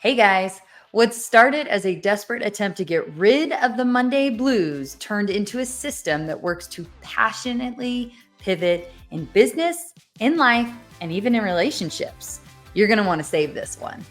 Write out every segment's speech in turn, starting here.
Hey guys, what started as a desperate attempt to get rid of the Monday blues turned into a system that works to passionately pivot in business, in life, and even in relationships. You're going to want to save this one.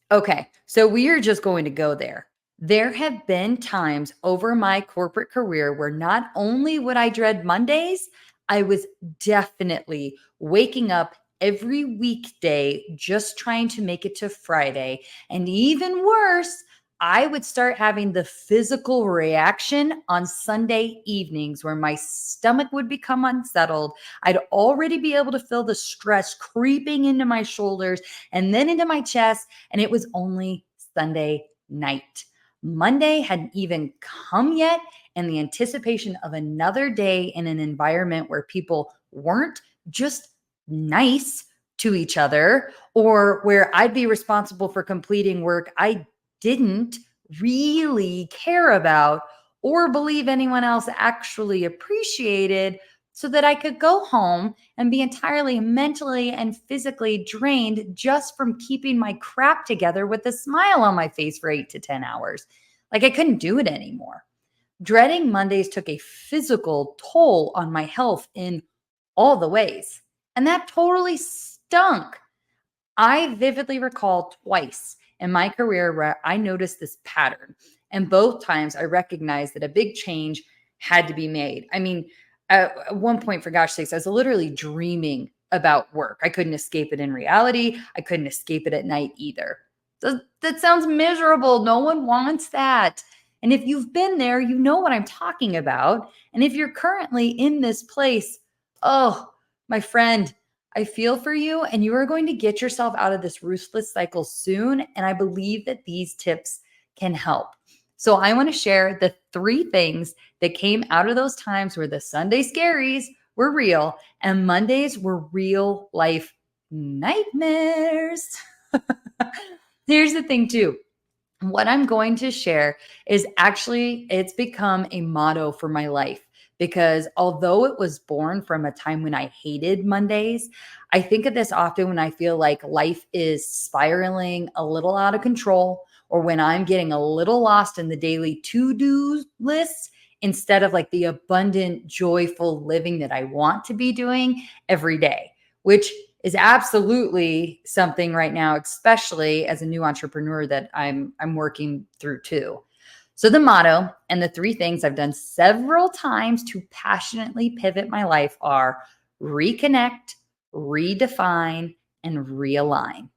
Okay, so we are just going to go there. There have been times over my corporate career where not only would I dread Mondays, I was definitely waking up every weekday just trying to make it to Friday. And even worse, I would start having the physical reaction on Sunday evenings where my stomach would become unsettled. I'd already be able to feel the stress creeping into my shoulders and then into my chest, and it was only Sunday night. Monday hadn't even come yet, and the anticipation of another day in an environment where people weren't just nice to each other, or where I'd be responsible for completing work I didn't really care about or believe anyone else actually appreciated, so that I could go home and be entirely mentally and physically drained just from keeping my crap together with a smile on my face for 8 to 10 hours. Like I couldn't do it anymore. Dreading Mondays took a physical toll on my health in all the ways. And that totally stunk. I vividly recall twice in my career where I noticed this pattern. And both times I recognized that a big change had to be made. I mean, at one point, for gosh sakes, I was literally dreaming about work. I couldn't escape it in reality. I couldn't escape it at night either. That sounds miserable. No one wants that. And if you've been there, you know what I'm talking about. And if you're currently in this place, oh, my friend, I feel for you, and you are going to get yourself out of this ruthless cycle soon. And I believe that these tips can help. So I want to share the 3 things that came out of those times where the Sunday scaries were real and Mondays were real life nightmares. Here's the thing, too. What I'm going to share is actually, it's become a motto for my life, because although it was born from a time when I hated Mondays, I think of this often when I feel like life is spiraling a little out of control, or when I'm getting a little lost in the daily to-do list instead of like the abundant, joyful living that I want to be doing every day, which is absolutely something right now, especially as a new entrepreneur, that I'm working through too. So the motto and the 3 things I've done several times to passionately pivot my life are reconnect, redefine, and realign.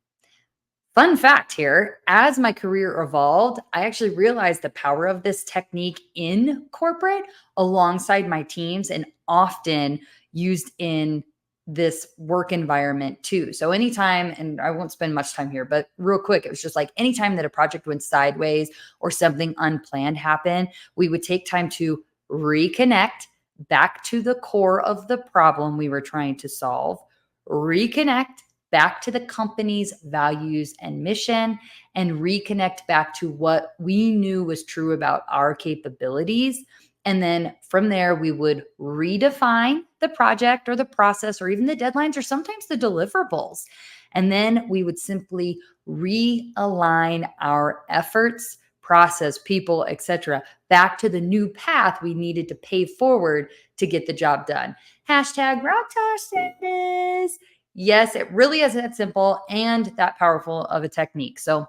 Fun fact here, as my career evolved, I actually realized the power of this technique in corporate alongside my teams, and often used in this work environment too. So anytime, and I won't spend much time here, but real quick, it was just like anytime that a project went sideways or something unplanned happened, we would take time to reconnect back to the core of the problem we were trying to solve, reconnect back to the company's values and mission, and reconnect back to what we knew was true about our capabilities. And then from there, we would redefine the project or the process or even the deadlines or sometimes the deliverables. And then we would simply realign our efforts, process, people, etc., back to the new path we needed to pave forward to get the job done. Hashtag Rocktar Sadness. Yes, it really is that simple and that powerful of a technique. So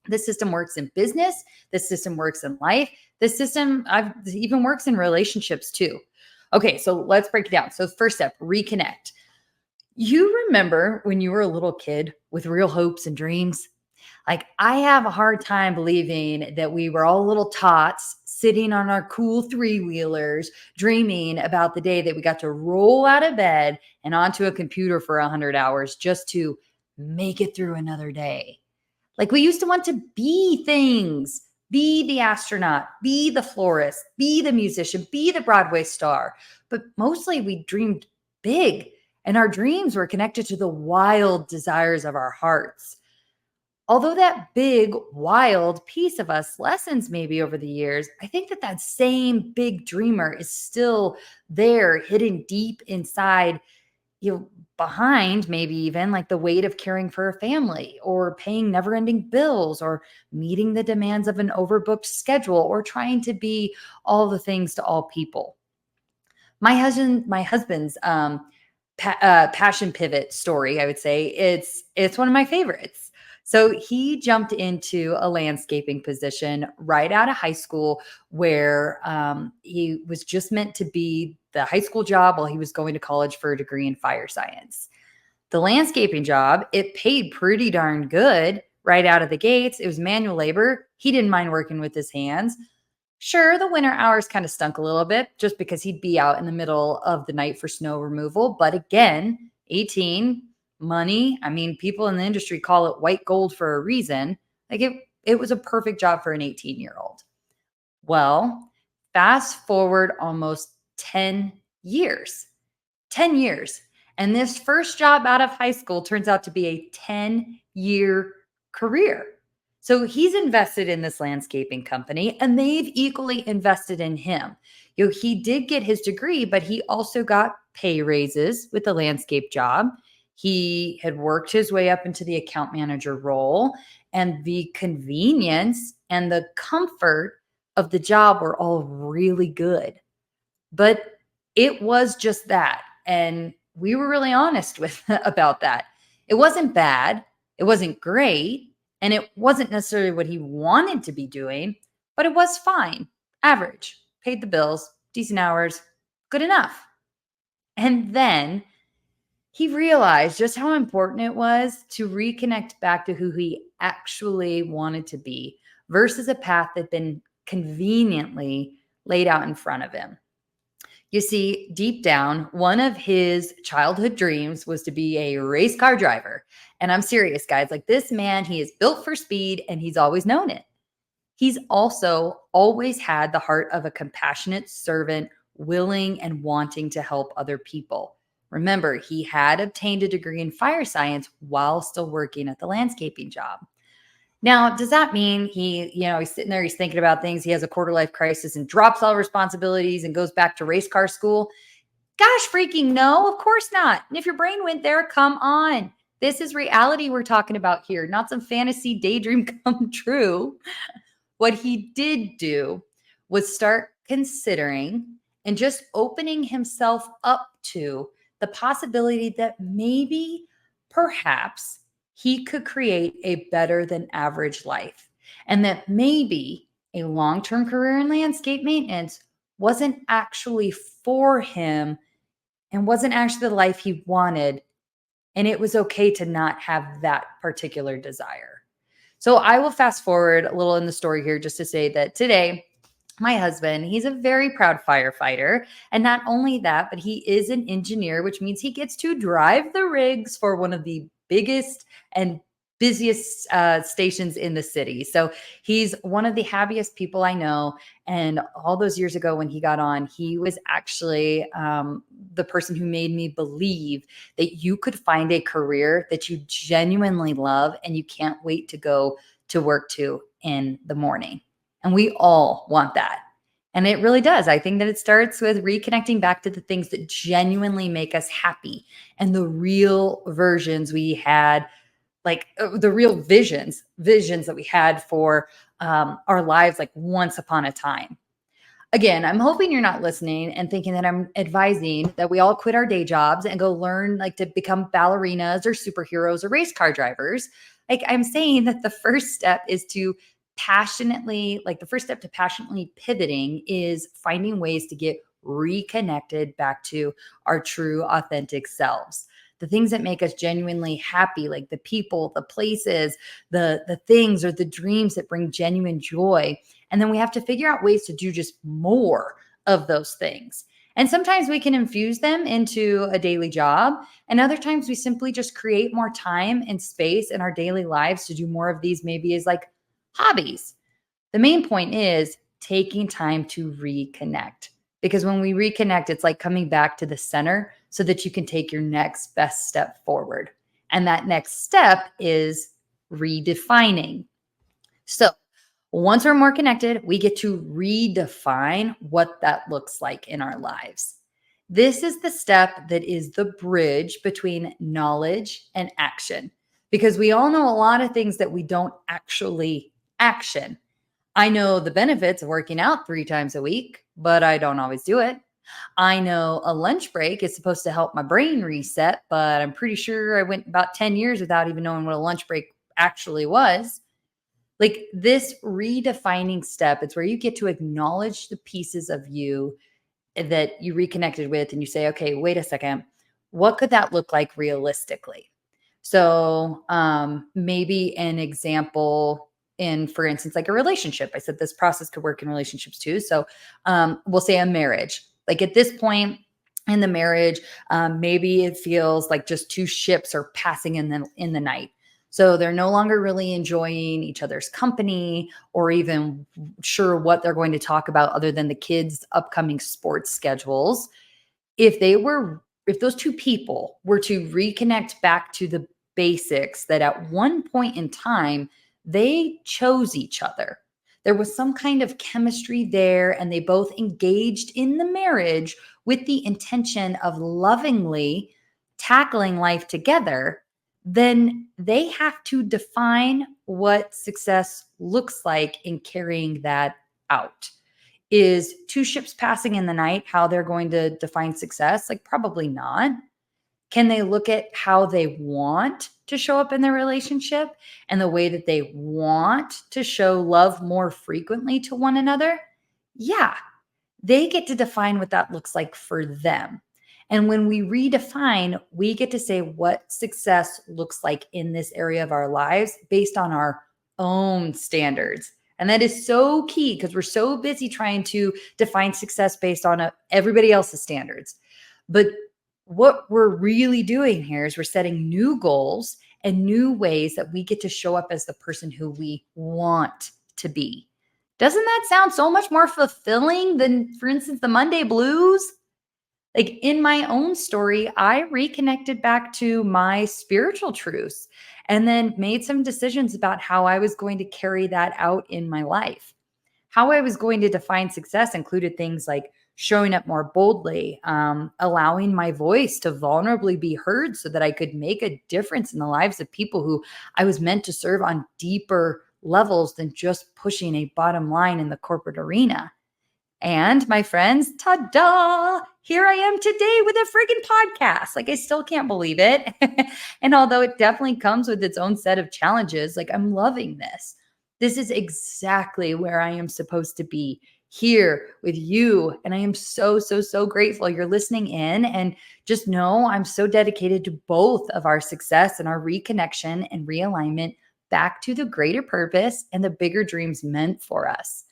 this system works in business. This system works in life. This system even works in relationships too. Okay, so let's break it down. So first step, reconnect. You remember when you were a little kid with real hopes and dreams? Like, I have a hard time believing that we were all little tots sitting on our cool 3-wheelers, dreaming about the day that we got to roll out of bed and onto a computer for 100 hours just to make it through another day. Like, we used to want to be things, be the astronaut, be the florist, be the musician, be the Broadway star. But mostly we dreamed big, and our dreams were connected to the wild desires of our hearts. Although that big, wild piece of us lessens maybe over the years, I think that that same big dreamer is still there, hidden deep inside you know, behind maybe even like the weight of caring for a family or paying never-ending bills or meeting the demands of an overbooked schedule or trying to be all the things to all people. My husband's passion pivot story, I would say it's one of my favorites. So he jumped into a landscaping position right out of high school, where he was just meant to be the high school job while he was going to college for a degree in fire science. The landscaping job, it paid pretty darn good right out of the gates. It was manual labor. He didn't mind working with his hands. Sure, the winter hours kind of stunk a little bit just because he'd be out in the middle of the night for snow removal. But again, 18, money. I mean, people in the industry call it white gold for a reason. It was a perfect job for an 18-year-old. Well, fast forward almost 10 years. 10 years. And this first job out of high school turns out to be a 10-year career. So he's invested in this landscaping company and they've equally invested in him. He did get his degree, but he also got pay raises with the landscape job. He had worked his way up into the account manager role, and the convenience and the comfort of the job were all really good. But it was just that, and we were really honest with about that. It wasn't bad, it wasn't great, and it wasn't necessarily what he wanted to be doing, but it was fine, average, paid the bills, decent hours, good enough. And then he realized just how important it was to reconnect back to who he actually wanted to be versus a path that had been conveniently laid out in front of him. You see, deep down, one of his childhood dreams was to be a race car driver. And I'm serious, guys. Like, this man, he is built for speed and he's always known it. He's also always had the heart of a compassionate servant, willing and wanting to help other people. Remember, he had obtained a degree in fire science while still working at the landscaping job. Now, does that mean he's sitting there, he's thinking about things, he has a quarter life crisis and drops all responsibilities and goes back to race car school? Gosh, freaking no, of course not. And if your brain went there, come on. This is reality we're talking about here, not some fantasy daydream come true. What he did do was start considering and just opening himself up to the possibility that maybe, perhaps, he could create a better than average life. And that maybe a long term career in landscape maintenance wasn't actually for him and wasn't actually the life he wanted. And it was okay to not have that particular desire. So I will fast forward a little in the story here just to say that today, my husband, he's a very proud firefighter. And not only that, but he is an engineer, which means he gets to drive the rigs for one of the biggest and busiest stations in the city. So he's one of the happiest people I know. And all those years ago when he got on, he was actually the person who made me believe that you could find a career that you genuinely love and you can't wait to go to work to in the morning. And we all want that. And it really does. I think that it starts with reconnecting back to the things that genuinely make us happy and the real versions we had, like the real visions that we had for our lives, like once upon a time. Again, I'm hoping you're not listening and thinking that I'm advising that we all quit our day jobs and go learn like to become ballerinas or superheroes or race car drivers. Like, I'm saying that the first step is to the first step to passionately pivoting is finding ways to get reconnected back to our true authentic selves. The things that make us genuinely happy, like the people, the places, the things or the dreams that bring genuine joy. And then we have to figure out ways to do just more of those things. And sometimes we can infuse them into a daily job. And other times we simply just create more time and space in our daily lives to do more of these, maybe as like hobbies. The main point is taking time to reconnect. Because when we reconnect, it's like coming back to the center so that you can take your next best step forward. And that next step is redefining. So once we're more connected, we get to redefine what that looks like in our lives. This is the step that is the bridge between knowledge and action, because we all know a lot of things that we don't actually action. I know the benefits of working out 3 times a week, but I don't always do it. I know a lunch break is supposed to help my brain reset, but I'm pretty sure I went about 10 years without even knowing what a lunch break actually was. Like this redefining step, it's where you get to acknowledge the pieces of you that you reconnected with and you say, okay, wait a second, what could that look like realistically? So maybe an example in, for instance, like a relationship. I said this process could work in relationships too. So we'll say a marriage. Like at this point in the marriage, maybe it feels like just two ships are passing in the night. So they're no longer really enjoying each other's company or even sure what they're going to talk about other than the kids' upcoming sports schedules. If those two people were to reconnect back to the basics that at one point in time they chose each other, there was some kind of chemistry there, and they both engaged in the marriage with the intention of lovingly tackling life together, then they have to define what success looks like in carrying that out. Is two ships passing in the night how they're going to define success? Like, probably not. Can they look at how they want to show up in their relationship and the way that they want to show love more frequently to one another? Yeah, they get to define what that looks like for them. And when we redefine, we get to say what success looks like in this area of our lives based on our own standards. And that is so key because we're so busy trying to define success based on everybody else's standards. But what we're really doing here is we're setting new goals and new ways that we get to show up as the person who we want to be. Doesn't that sound so much more fulfilling than, for instance, the Monday blues? Like in my own story, I reconnected back to my spiritual truths and then made some decisions about how I was going to carry that out in my life. How I was going to define success included things like showing up more boldly, allowing my voice to vulnerably be heard so that I could make a difference in the lives of people who I was meant to serve on deeper levels than just pushing a bottom line in the corporate arena. And my friends, ta-da! Here I am today with a friggin' podcast. Like, I still can't believe it. And although it definitely comes with its own set of challenges, like, I'm loving this. This is exactly where I am supposed to be, here with you. And I am so, so, so grateful you're listening in. And just know I'm so dedicated to both of our success and our reconnection and realignment back to the greater purpose and the bigger dreams meant for us.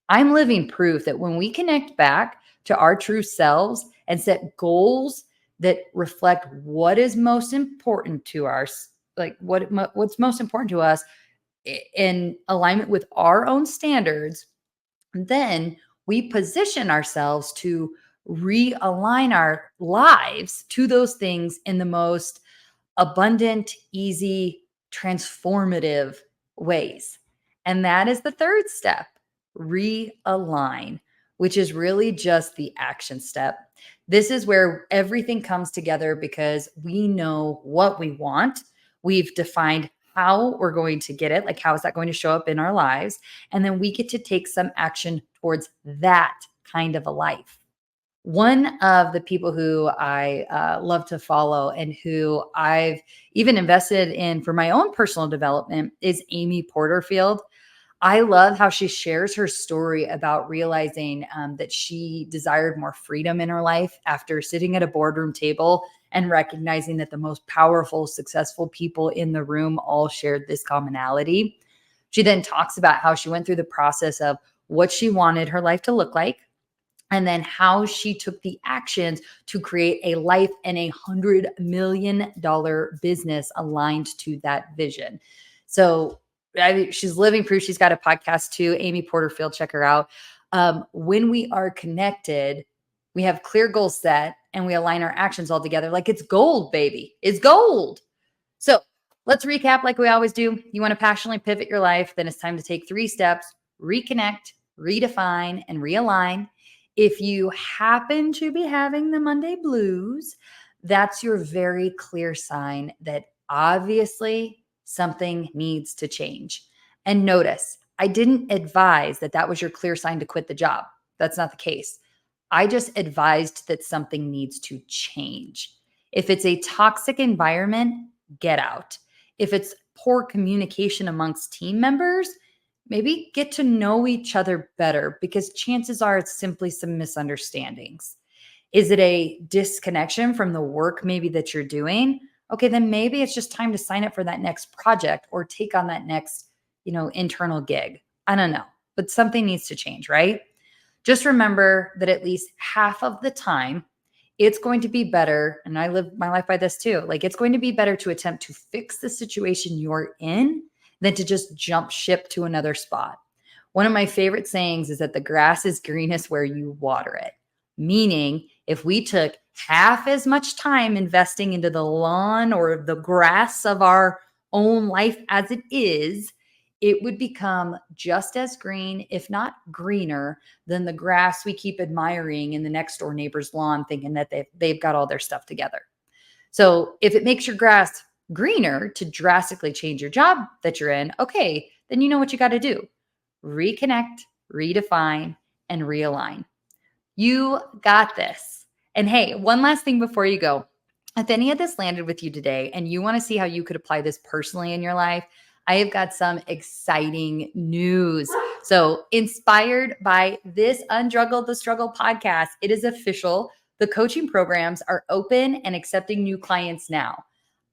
I'm living proof that when we connect back to our true selves and set goals that reflect what is most important to us, like what's most important to us in alignment with our own standards, then we position ourselves to realign our lives to those things in the most abundant, easy, transformative ways. And that is the third step, realign, which is really just the action step. This is where everything comes together because we know what we want. We've defined how we're going to get it, like how is that going to show up in our lives? And then we get to take some action towards that kind of a life. One of the people who I love to follow and who I've even invested in for my own personal development is Amy Porterfield. I love how she shares her story about realizing that she desired more freedom in her life after sitting at a boardroom table and recognizing that the most powerful, successful people in the room all shared this commonality. She then talks about how she went through the process of what she wanted her life to look like, and then how she took the actions to create a life and $100 million business aligned to that vision. So she's living proof. She's got a podcast too, Amy Porterfield. Check her out. When we are connected, we have clear goals set and we align our actions all together. Like it's gold, baby. It's gold. So let's recap like we always do. You want to passionately pivot your life, then it's time to take 3 steps: reconnect, redefine, and realign. If you happen to be having the Monday blues, that's your very clear sign that obviously something needs to change. And notice, I didn't advise that that was your clear sign to quit the job. That's not the case. I just advised that something needs to change. If it's a toxic environment, get out. If it's poor communication amongst team members, maybe get to know each other better because chances are it's simply some misunderstandings. Is it a disconnection from the work maybe that you're doing? Okay, then maybe it's just time to sign up for that next project or take on that next, internal gig. I don't know, but something needs to change, right? Just remember that at least half of the time, it's going to be better. And I live my life by this too. Like, it's going to be better to attempt to fix the situation you're in than to just jump ship to another spot. One of my favorite sayings is that the grass is greenest where you water it. Meaning, if we took half as much time investing into the lawn or the grass of our own life as it is, it would become just as green, if not greener, than the grass we keep admiring in the next door neighbor's lawn, thinking that they've got all their stuff together. So if it makes your grass greener to drastically change your job that you're in, okay, then you know what you got to do. Reconnect, redefine, and realign. You got this. And hey, one last thing before you go. If any of this landed with you today and you want to see how you could apply this personally in your life, I have got some exciting news. So, inspired by this Undruggle the Struggle podcast, it is official. The coaching programs are open and accepting new clients now.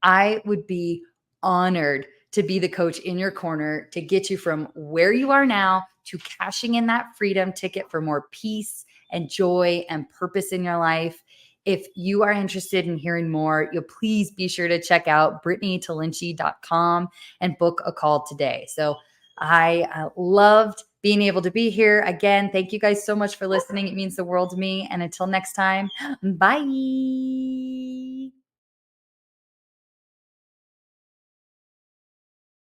I would be honored to be the coach in your corner to get you from where you are now to cashing in that freedom ticket for more peace and joy and purpose in your life. If you are interested in hearing more, you'll please be sure to check out brittanytalinci.com and book a call today. So I loved being able to be here. Again, thank you guys so much for listening. It means the world to me. And until next time, bye.